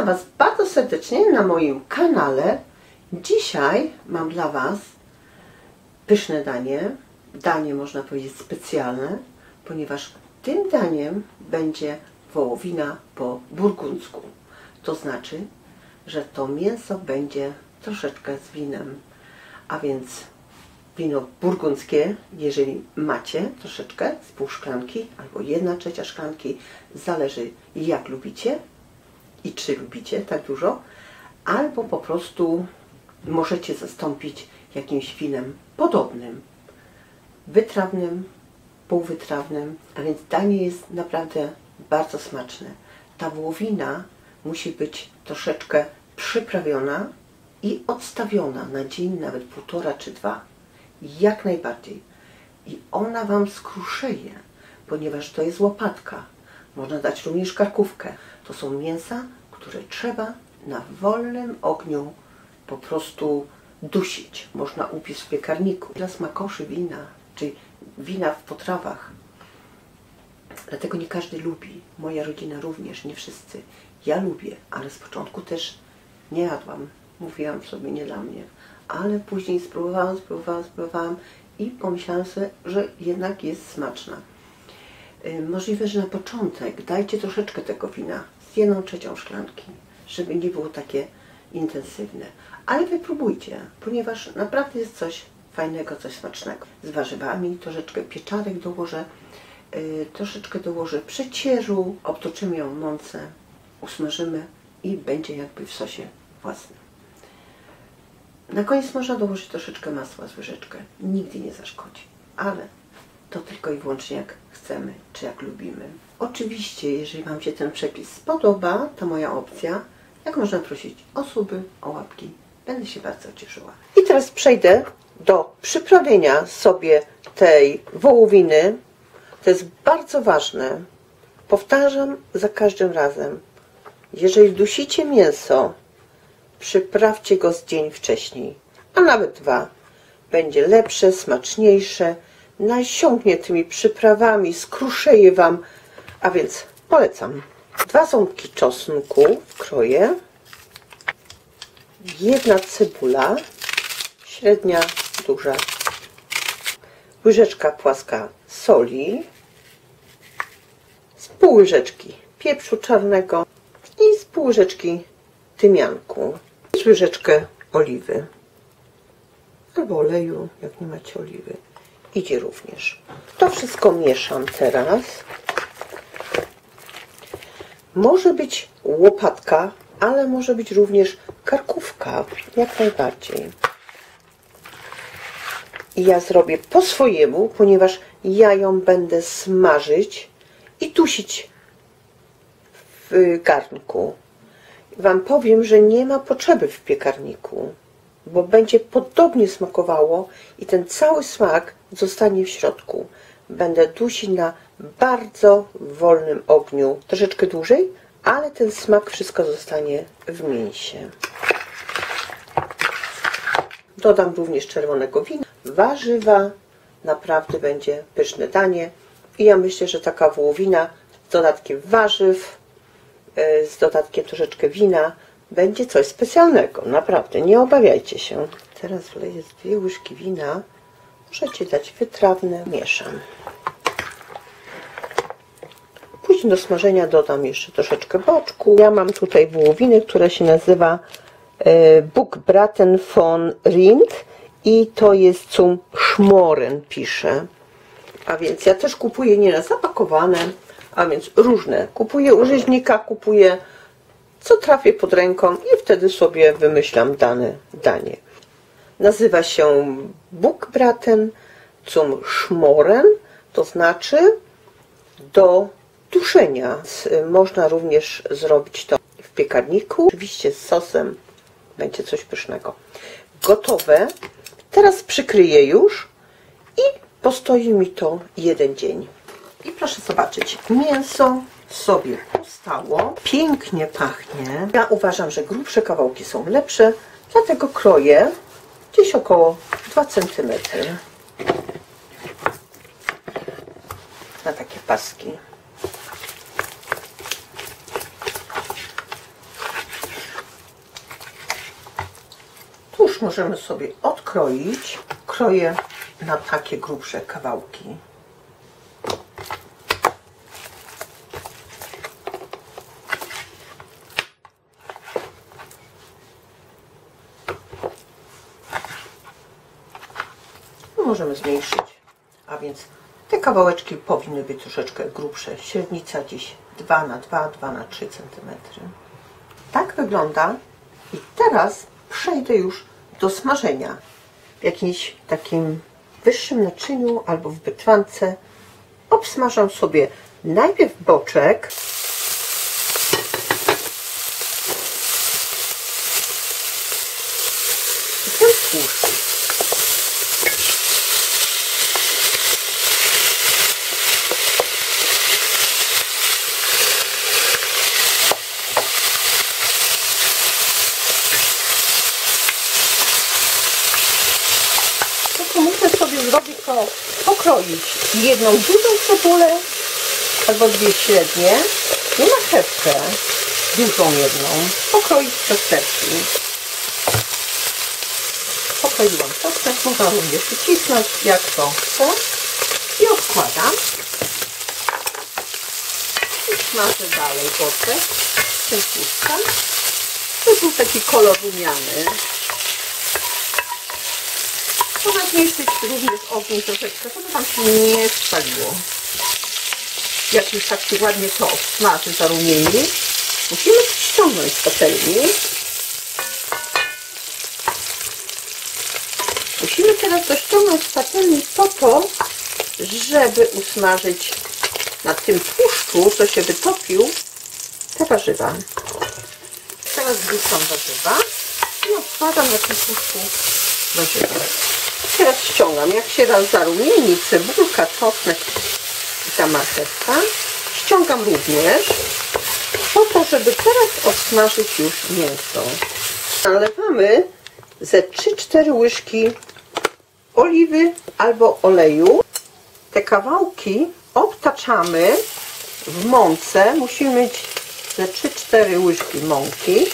Witam Was bardzo serdecznie na moim kanale. Dzisiaj mam dla Was pyszne danie można powiedzieć specjalne, ponieważ tym daniem będzie wołowina po burgundzku. To znaczy, że to mięso będzie troszeczkę z winem, a więc wino burgundzkie, jeżeli macie troszeczkę, z pół szklanki albo 1/3 szklanki, zależy jak lubicie i czy lubicie tak dużo, albo po prostu możecie zastąpić jakimś winem podobnym, wytrawnym, półwytrawnym, a więc danie jest naprawdę bardzo smaczne. Ta wołowina musi być troszeczkę przyprawiona i odstawiona na dzień, nawet 1,5 czy 2. Jak najbardziej. I ona Wam skruszeje, ponieważ to jest łopatka. Można dać również karkówkę. To są mięsa, które trzeba na wolnym ogniu po prostu dusić. Można upiec w piekarniku. Dla smakoszy wina, czy wina w potrawach. Dlatego nie każdy lubi. Moja rodzina również, nie wszyscy. Ja lubię, ale z początku też nie jadłam. Mówiłam sobie, nie dla mnie. Ale później spróbowałam i pomyślałam sobie, że jednak jest smaczna. Możliwe, że na początek dajcie troszeczkę tego wina, z 1/3 szklanki, żeby nie było takie intensywne. Ale wypróbujcie, ponieważ naprawdę jest coś fajnego, coś smacznego. Z warzywami, troszeczkę pieczarek dołożę, troszeczkę dołożę przecieru, obtoczymy ją w mące, usmażymy i będzie jakby w sosie własnym. Na koniec można dołożyć troszeczkę masła z łyżeczkę. Nigdy nie zaszkodzi, ale to tylko i wyłącznie jak chcemy, czy jak lubimy. Oczywiście, jeżeli Wam się ten przepis spodoba, to moja opcja, jak można prosić o suby, o łapki. Będę się bardzo cieszyła. I teraz przejdę do przyprawienia sobie tej wołowiny. To jest bardzo ważne. Powtarzam za każdym razem. Jeżeli dusicie mięso, przyprawcie go z dzień wcześniej, a nawet 2. Będzie lepsze, smaczniejsze, nasiąknie tymi przyprawami, skruszeje Wam, a więc polecam. 2 ząbki czosnku wkroję, 1 cebula, średnia, duża, łyżeczka płaska soli, z pół łyżeczki pieprzu czarnego i z pół łyżeczki tymianku, z łyżeczkę oliwy albo oleju, jak nie macie oliwy. Idzie również. To wszystko mieszam teraz. Może być łopatka, ale może być również karkówka, jak najbardziej. I ja zrobię po swojemu, ponieważ ja ją będę smażyć i dusić w garnku. Wam powiem, że nie ma potrzeby w piekarniku, bo będzie podobnie smakowało i ten cały smak zostanie w środku. Będę dusić na bardzo wolnym ogniu, troszeczkę dłużej, ale ten smak wszystko zostanie w mięsie. Dodam również czerwonego wina, warzywa, naprawdę będzie pyszne danie i ja myślę, że taka wołowina z dodatkiem warzyw, z dodatkiem troszeczkę wina będzie coś specjalnego, naprawdę, nie obawiajcie się. Teraz wleję 2 łyżki wina, możecie dać wytrawne, mieszam. Później do smażenia dodam jeszcze troszeczkę boczku. Ja mam tutaj wołowinę, która się nazywa Buchbraten von Rind i to jest zum Schmoren, pisze. A więc ja też kupuję nieraz zapakowane, a więc różne. Kupuję u rzeźnika, kupuję co trafię pod ręką i wtedy sobie wymyślam dane danie. Nazywa się Buchbraten zum Schmoren, to znaczy do duszenia. Można również zrobić to w piekarniku, oczywiście z sosem, będzie coś pysznego. Gotowe. Teraz przykryję już i postoi mi to 1 dzień. I proszę zobaczyć, mięso sobie powstało, pięknie pachnie. Ja uważam, że grubsze kawałki są lepsze, dlatego kroję gdzieś około 2 cm na takie paski. możemy sobie odkroić. Kroję na takie grubsze kawałki. Możemy zmniejszyć, a więc te kawałeczki powinny być troszeczkę grubsze. Średnica gdzieś 2 na 2, 2 na 3 cm. Tak wygląda. I teraz przejdę już do smażenia. W jakimś takim wyższym naczyniu albo w brytwance obsmażam sobie najpierw boczek. I ten tłuszcz. Muszę sobie zrobić to, pokroić jedną dużą cebulę albo dwie średnie i marchewkę dużą jedną, pokroić czosneczki. Pokroiłam czosnek, można również wycisnąć jak to chcę i odkładam i smażę dalej boczek tym tłuszczem, żeby był taki kolor rumiany. Można zmniejszyć również ogień troszeczkę, żeby tam się nie spaliło. Jak już tak się ładnie to obsmaży, zarumieni, musimy to ściągnąć z patelni. Musimy teraz to ściągnąć z patelni po to, żeby usmażyć na tym tłuszczu, co się wytopił, te warzywa. Teraz wrzucam warzywa i obsmażam na tym tłuszczu warzywa. Teraz ściągam, jak się raz zarumieni cebulka, czosnek i ta marchewka, ściągam również po to, żeby teraz odsmażyć już mięso. Nalewamy ze 3-4 łyżki oliwy albo oleju. Te kawałki obtaczamy w mące. Musimy mieć ze 3-4 łyżki mąki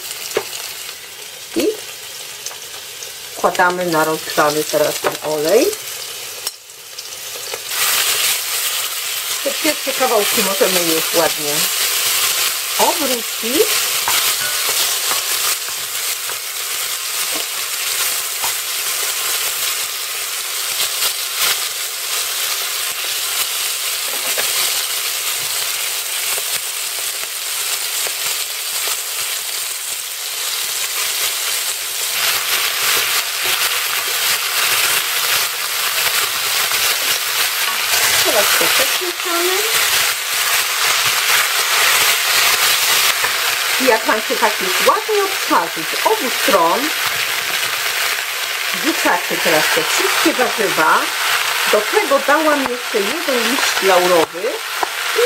i wkładamy na rozgrzany teraz ten olej. Te pierwsze kawałki możemy już ładnie obrócić. Teraz to przekroczamy. I jak Wam się tak już ładnie obsmaży z obu stron, wrzucacie teraz te wszystkie warzywa. Do tego dałam jeszcze jeden liść laurowy i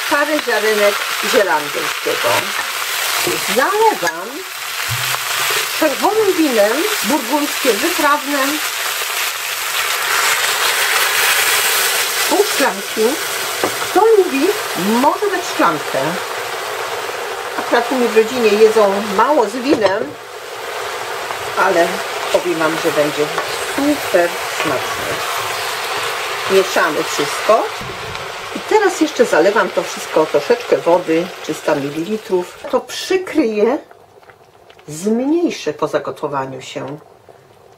parę ziarenek ziela angielskiego. Zalewam czerwonym winem burgundzkie wytrawne, pół szklanki. Kto lubi, może dać szklankę. Akurat u mnie w rodzinie jedzą mało z winem, ale powiem Wam, że będzie super smaczne. Mieszamy wszystko. I teraz jeszcze zalewam to wszystko troszeczkę wody, 300 ml. To przykryję, zmniejszę po zagotowaniu się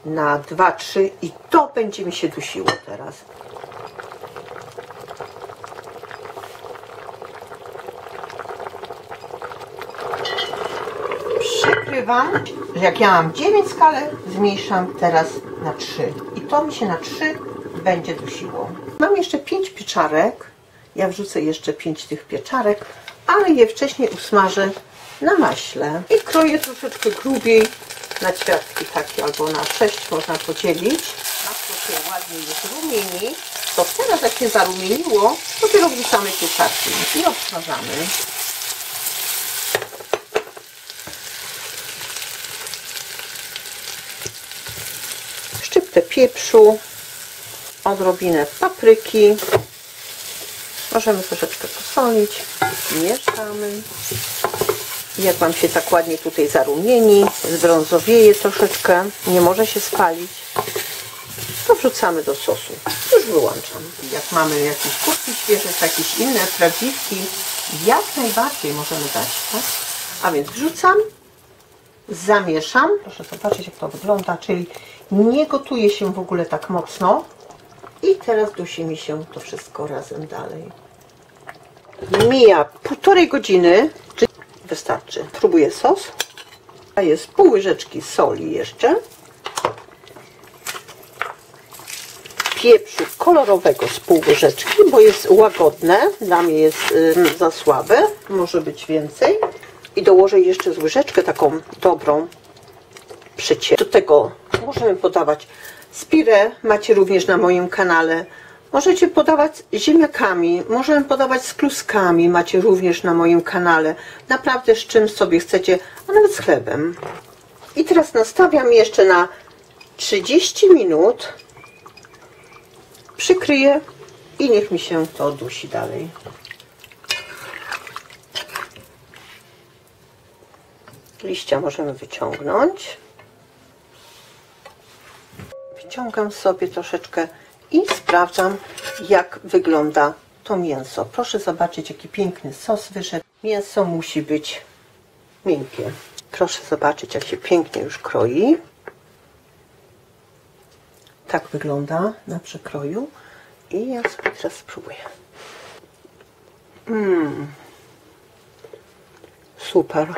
na 2-3 i to będzie mi się dusiło teraz. Przykrywam, że jak ja mam 9 skalek, zmniejszam teraz na 3 i to mi się na 3 będzie dusiło. Mam jeszcze 5 pieczarek, ja wrzucę jeszcze 5 tych pieczarek, ale je wcześniej usmażę na maśle i kroję troszeczkę grubiej na ćwiartki takie albo na 6 można podzielić. Masło się ładnie już rumieni, to teraz jak się zarumieniło, dopiero wrzucamy pieczarki i obsmażamy. Szczyptę pieprzu, odrobinę papryki, możemy troszeczkę posolić, mieszamy Jak Wam się tak ładnie tutaj zarumieni, zbrązowieje troszeczkę, nie może się spalić, to wrzucamy do sosu. Już wyłączam. Jak mamy jakieś kurki świeże, czy jakieś inne prawdziwki, jak najbardziej możemy dać, tak? A więc wrzucam, zamieszam. Proszę zobaczyć, jak to wygląda, czyli nie gotuje się w ogóle tak mocno. I teraz dusi mi się to wszystko razem dalej. Mija 1,5 godziny, czyli wystarczy. Próbuję sos. A jest pół łyżeczki soli jeszcze. Pieprzu kolorowego z pół łyżeczki, bo jest łagodne. Dla mnie jest za słabe. Może być więcej. I dołożę jeszcze z łyżeczkę taką dobrą przycier. Do tego możemy podawać z pire, macie również na moim kanale. Możecie podawać z ziemniakami, możemy podawać z kluskami, macie również na moim kanale. Naprawdę z czym sobie chcecie, a nawet z chlebem. I teraz nastawiam jeszcze na 30 minut. Przykryję i niech mi się to dusi dalej. Liścia możemy wyciągnąć. Wyciągam sobie troszeczkę i sprawdzam, jak wygląda to mięso. Proszę zobaczyć, jaki piękny sos wyszedł. Mięso musi być miękkie. Proszę zobaczyć, jak się pięknie już kroi. Tak wygląda na przekroju. I ja sobie teraz spróbuję. Super.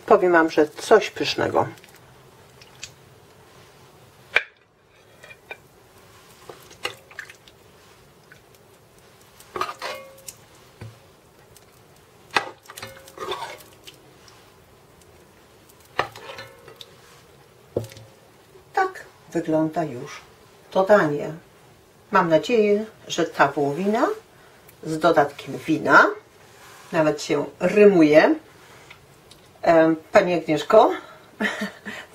Powiem Wam, że coś pysznego. Tak wygląda już to danie. Mam nadzieję, że ta wołowina z dodatkiem wina, nawet się rymuje. Pani Agnieszko,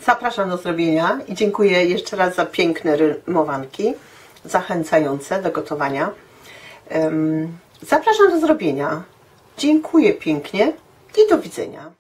zapraszam do zrobienia i dziękuję jeszcze raz za piękne rymowanki, zachęcające do gotowania. Zapraszam do zrobienia. Dziękuję pięknie i do widzenia.